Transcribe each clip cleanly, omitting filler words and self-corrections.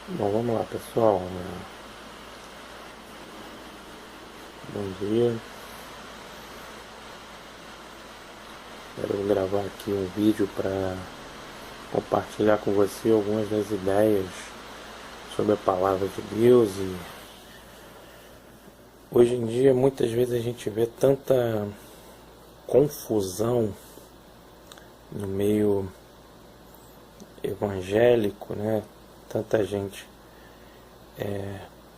Bom, vamos lá, pessoal. Bom dia. Quero gravar aqui um vídeo para compartilhar com você algumas das ideias sobre a palavra de Deus. E hoje em dia, muitas vezes a gente vê tanta confusão no meio evangélico, né? Tanta gente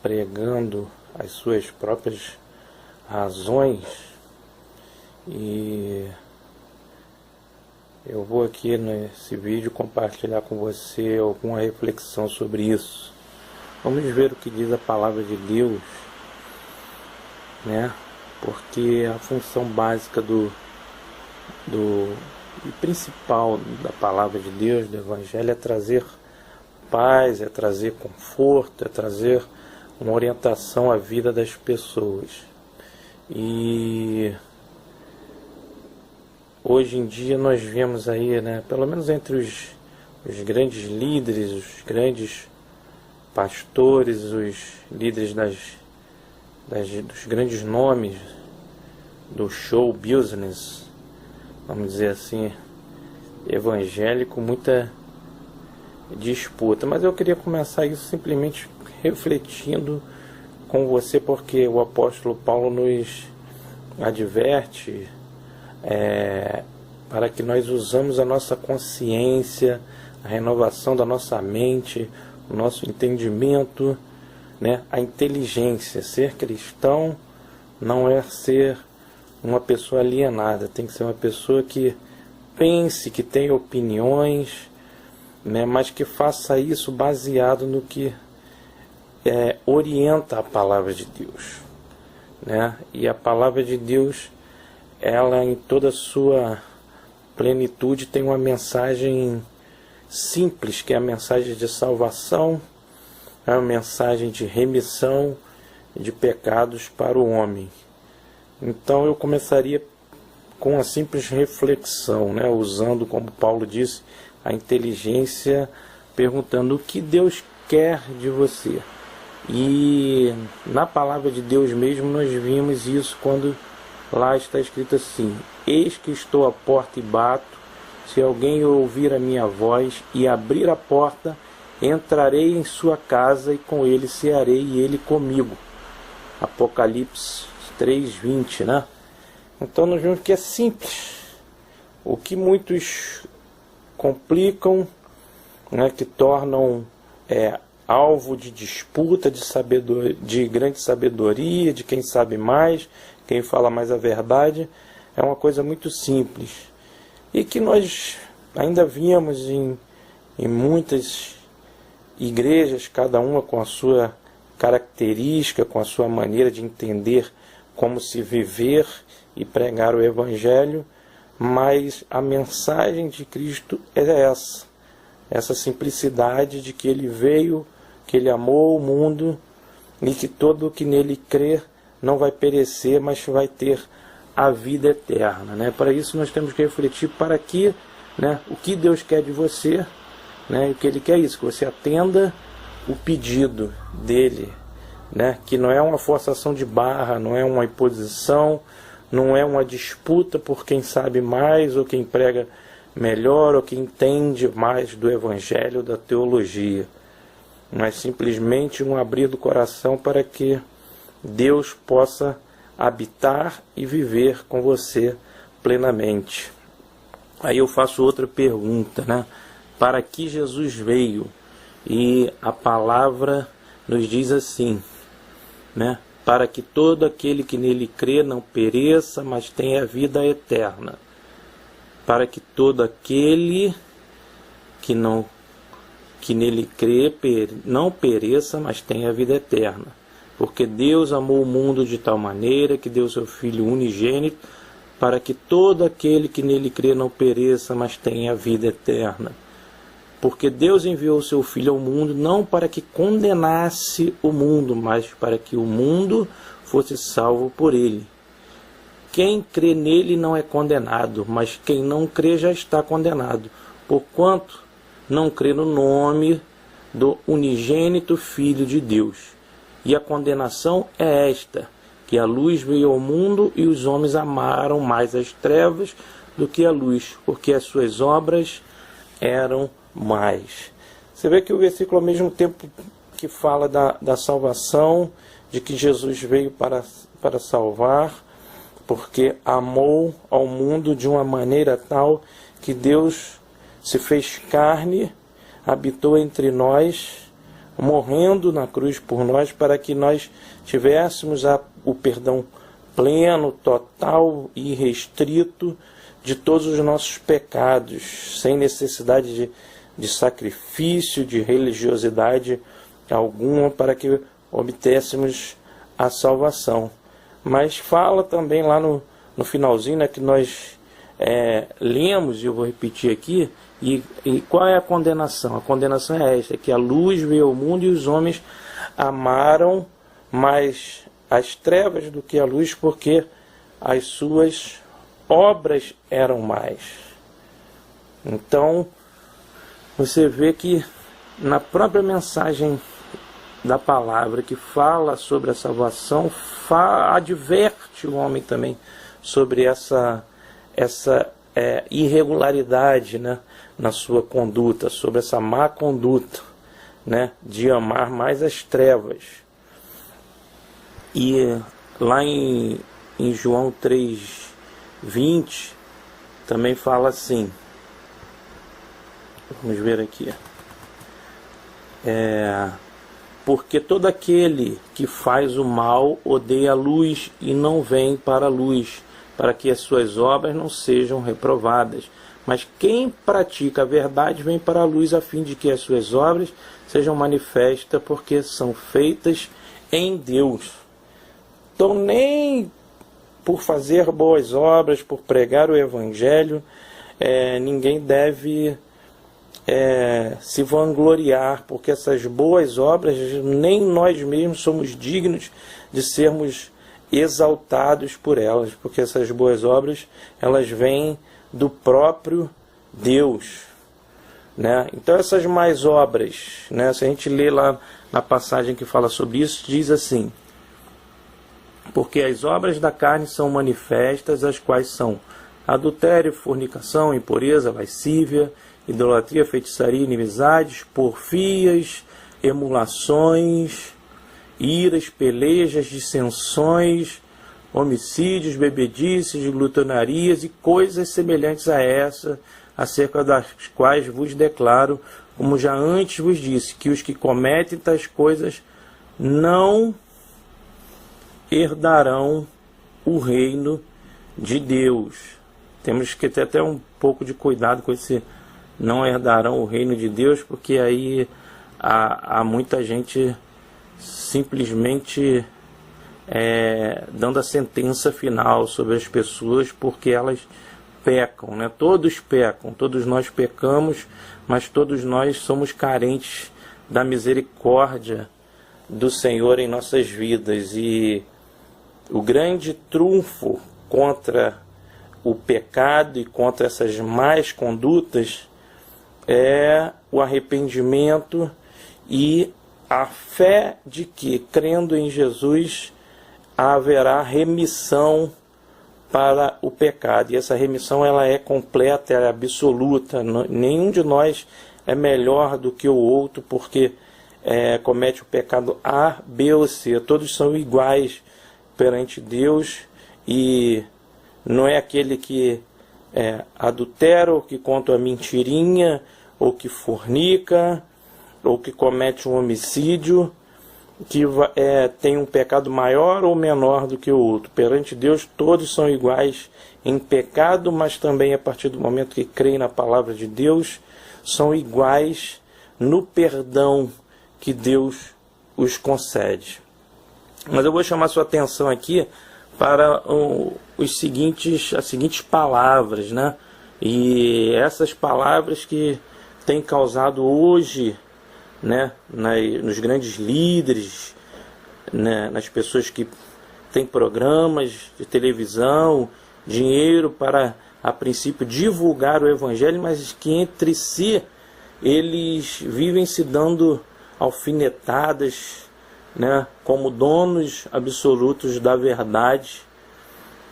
pregando as suas próprias razões, e eu vou aqui nesse vídeo compartilhar com você alguma reflexão sobre isso. Vamos ver o que diz a palavra de Deus, né? Porque a função básica e principal da palavra de Deus, do Evangelho, é trazer paz, é trazer conforto, é trazer uma orientação à vida das pessoas. E hoje em dia nós vemos aí, né, pelo menos entre os grandes líderes, os grandes pastores, os líderes dos grandes nomes do show business, vamos dizer assim, evangélico, muita disputa. Mas eu queria começar isso simplesmente refletindo com você, porque o apóstolo Paulo nos adverte para que nós usamos a nossa consciência, a renovação da nossa mente, o nosso entendimento, né? A inteligência. Ser cristão não é ser uma pessoa alienada, tem que ser uma pessoa que pense, que tenha opiniões, né? Mas que faça isso baseado no que orienta a palavra de Deus, né? E a palavra de Deus, ela em toda a sua plenitude tem uma mensagem simples, que é a mensagem de salvação, é uma mensagem de remissão de pecados para o homem. Então eu começaria com uma simples reflexão, né? Usando, como Paulo disse, a inteligência, perguntando o que Deus quer de você. E na palavra de Deus mesmo nós vimos isso quando lá está escrito assim: eis que estou à porta e bato, se alguém ouvir a minha voz e abrir a porta, entrarei em sua casa e com ele cearei e ele comigo. Apocalipse 3:20, né? Então nós vemos que é simples, o que muitos complicam, né, que tornam alvo de disputa, de grande sabedoria, de quem sabe mais, quem fala mais a verdade, é uma coisa muito simples. E que nós ainda vimos em muitas igrejas, cada uma com a sua característica, com a sua maneira de entender como se viver e pregar o Evangelho, mas a mensagem de Cristo é essa simplicidade de que Ele veio, que Ele amou o mundo e que todo o que nele crer não vai perecer, mas vai ter a vida eterna, né? Para isso nós temos que refletir para que, né, o que Deus quer de você, né? O que Ele quer é isso, que você atenda o pedido dele, né? Que não é uma forçação de barra, não é uma imposição, não é uma disputa por quem sabe mais, ou quem prega melhor, ou quem entende mais do Evangelho, da teologia, mas simplesmente um abrir do coração para que Deus possa habitar e viver com você plenamente. Aí eu faço outra pergunta, né? Para que Jesus veio? E a palavra nos diz assim, né? Para que todo aquele que nele crê não pereça, mas tenha vida eterna. Para que todo aquele que nele crê não pereça, mas tenha vida eterna. Porque Deus amou o mundo de tal maneira que deu seu Filho unigênito, para que todo aquele que nele crê não pereça, mas tenha vida eterna. Porque Deus enviou o seu Filho ao mundo, não para que condenasse o mundo, mas para que o mundo fosse salvo por ele. Quem crê nele não é condenado, mas quem não crê já está condenado, porquanto não crê no nome do unigênito Filho de Deus. E a condenação é esta, que a luz veio ao mundo e os homens amaram mais as trevas do que a luz, porque as suas obras eram mais. Você vê que o versículo, ao mesmo tempo que fala da salvação, de que Jesus veio para salvar, porque amou ao mundo de uma maneira tal que Deus se fez carne, habitou entre nós, morrendo na cruz por nós, para que nós tivéssemos o perdão pleno, total e irrestrito de todos os nossos pecados, sem necessidade de sacrifício, de religiosidade alguma, para que obtêssemos a salvação. Mas fala também lá no finalzinho, né, que nós lemos, e eu vou repetir aqui, e qual é a condenação? A condenação é esta, que a luz veio ao mundo e os homens amaram mais as trevas do que a luz, porque as suas obras eram mais. Então, você vê que na própria mensagem da palavra que fala sobre a salvação, adverte o homem também sobre essa irregularidade, né, na sua conduta, sobre essa má conduta, né, de amar mais as trevas. E lá em João 3:20 também fala assim, vamos ver aqui, porque todo aquele que faz o mal odeia a luz e não vem para a luz, para que as suas obras não sejam reprovadas. Mas quem pratica a verdade vem para a luz, a fim de que as suas obras sejam manifestas, porque são feitas em Deus. Então, nem por fazer boas obras, por pregar o Evangelho, ninguém deve se vangloriar, porque essas boas obras, nem nós mesmos somos dignos de sermos exaltados por elas, porque essas boas obras, elas vêm do próprio Deus, né? Então essas mais obras, né, se a gente lê lá na passagem que fala sobre isso, diz assim: porque as obras da carne são manifestas, as quais são adultério, fornicação, impureza, lascívia, idolatria, feitiçaria, inimizades, porfias, emulações, iras, pelejas, dissensões, homicídios, bebedices, glutonarias e coisas semelhantes a essa, acerca das quais vos declaro, como já antes vos disse, que os que cometem tais coisas não herdarão o reino de Deus. Temos que ter até um pouco de cuidado com esse não herdarão o reino de Deus, porque aí há muita gente simplesmente dando a sentença final sobre as pessoas porque elas pecam, né? Todos pecam, todos nós pecamos, mas todos nós somos carentes da misericórdia do Senhor em nossas vidas. E o grande trunfo contra o pecado e contra essas más condutas é o arrependimento e a fé de que, crendo em Jesus, haverá remissão para o pecado. E essa remissão, ela é completa, ela é absoluta. Nenhum de nós é melhor do que o outro porque comete o pecado A, B ou C. Todos são iguais perante Deus, e não é aquele que adultera, ou que conta a mentirinha, ou que fornica, ou que comete um homicídio, que tem um pecado maior ou menor do que o outro. Perante Deus, todos são iguais em pecado, mas também a partir do momento que creem na palavra de Deus, são iguais no perdão que Deus os concede. Mas eu vou chamar sua atenção aqui para as seguintes palavras, né? E essas palavras que têm causado hoje, né, nos grandes líderes, né, nas pessoas que têm programas de televisão, dinheiro para, a princípio, divulgar o Evangelho, mas que entre si eles vivem se dando alfinetadas, né, como donos absolutos da verdade,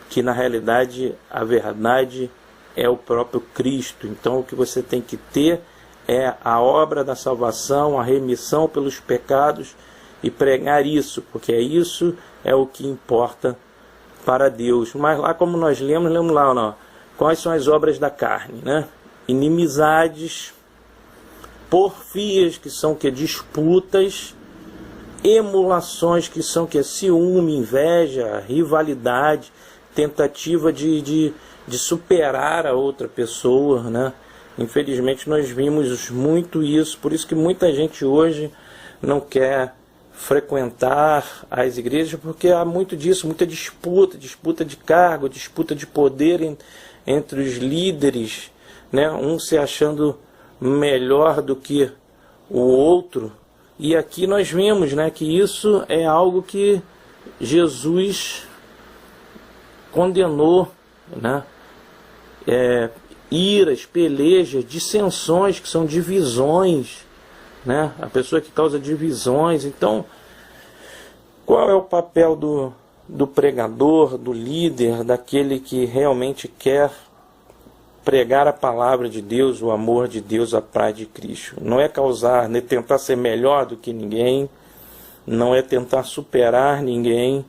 que na realidade a verdade é o próprio Cristo. Então o que você tem que ter é a obra da salvação, a remissão pelos pecados, e pregar isso, porque isso é o que importa para Deus. Mas lá, como nós lemos lá, ó, quais são as obras da carne, né? Inimizades, porfias, que são disputas, emulações, que são ciúme, inveja, rivalidade, tentativa de superar a outra pessoa, né? Infelizmente nós vimos muito isso, por isso que muita gente hoje não quer frequentar as igrejas, porque há muito disso, muita disputa de cargo, disputa de poder entre os líderes, né? Um se achando melhor do que o outro. E aqui nós vemos, né, que isso é algo que Jesus condenou, né? Iras, pelejas, dissensões, que são divisões, né? A pessoa que causa divisões. Então, qual é o papel do pregador, do líder, daquele que realmente quer pregar a palavra de Deus, o amor de Deus, a paz de Cristo? Não é causar, né, tentar ser melhor do que ninguém, não é tentar superar ninguém,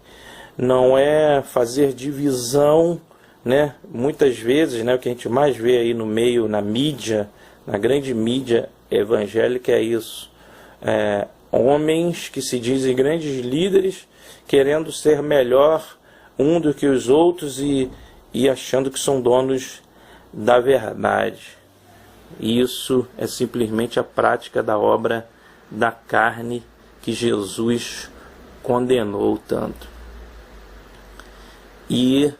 não é fazer divisão, né? Muitas vezes, né, o que a gente mais vê aí no meio, na mídia, na grande mídia evangélica, é isso. Homens que se dizem grandes líderes, querendo ser melhor um do que os outros e achando que são donos da verdade. Isso é simplesmente a prática da obra da carne que Jesus condenou tanto. E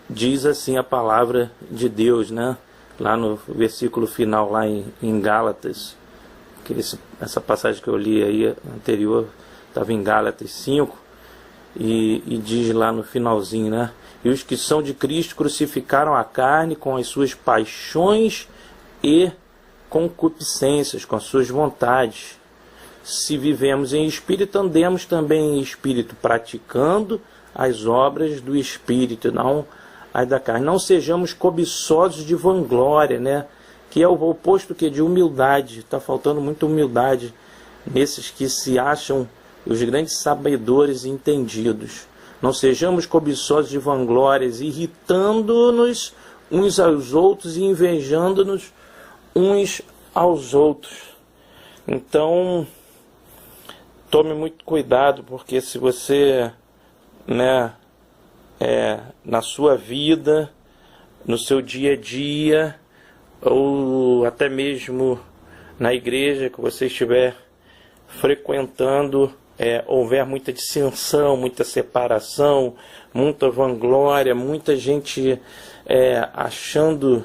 diz assim a palavra de Deus, né? Lá no versículo final, lá em Gálatas, que essa passagem que eu li aí anterior estava em Gálatas 5, e diz lá no finalzinho, né? E os que são de Cristo crucificaram a carne com as suas paixões e concupiscências, com as suas vontades. Se vivemos em espírito, andemos também em espírito, praticando as obras do espírito, não as da carne. Não sejamos cobiçosos de vanglória, né? Que é o oposto de humildade. Está faltando muita humildade nesses que se acham os grandes sabedores e entendidos. Não sejamos cobiçosos de vanglórias, irritando-nos uns aos outros e invejando-nos uns aos outros. Então, tome muito cuidado, porque se você, né, na sua vida, no seu dia a dia, ou até mesmo na igreja que você estiver frequentando, houver muita dissensão, muita separação, muita vanglória, muita gente achando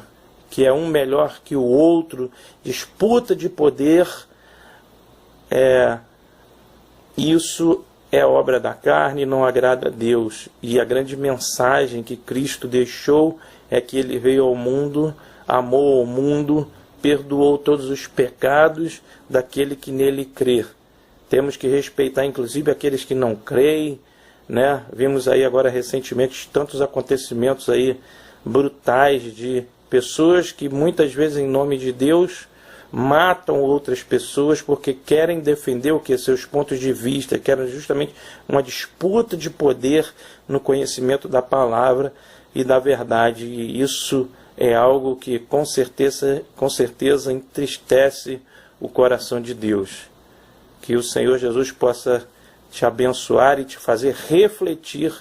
que é um melhor que o outro, disputa de poder, isso é obra da carne e não agrada a Deus. E a grande mensagem que Cristo deixou é que Ele veio ao mundo, amou o mundo, perdoou todos os pecados daquele que nele crê. Temos que respeitar inclusive aqueles que não creem, né? Vimos aí agora recentemente tantos acontecimentos aí brutais de pessoas que muitas vezes em nome de Deus matam outras pessoas porque querem defender seus pontos de vista, querem justamente uma disputa de poder no conhecimento da palavra e da verdade. E isso é algo que com certeza entristece o coração de Deus. Que o Senhor Jesus possa te abençoar e te fazer refletir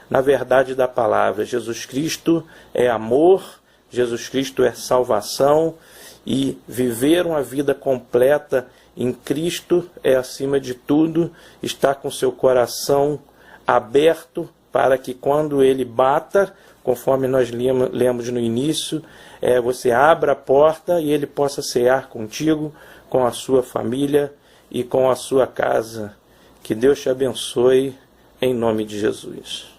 na verdade da palavra. Jesus Cristo é amor, Jesus Cristo é salvação, e viver uma vida completa em Cristo é, acima de tudo, estar com seu coração aberto para que quando Ele bata, conforme nós lemos no início, você abra a porta e Ele possa cear contigo, com a sua família e com a sua casa. Que Deus te abençoe, em nome de Jesus.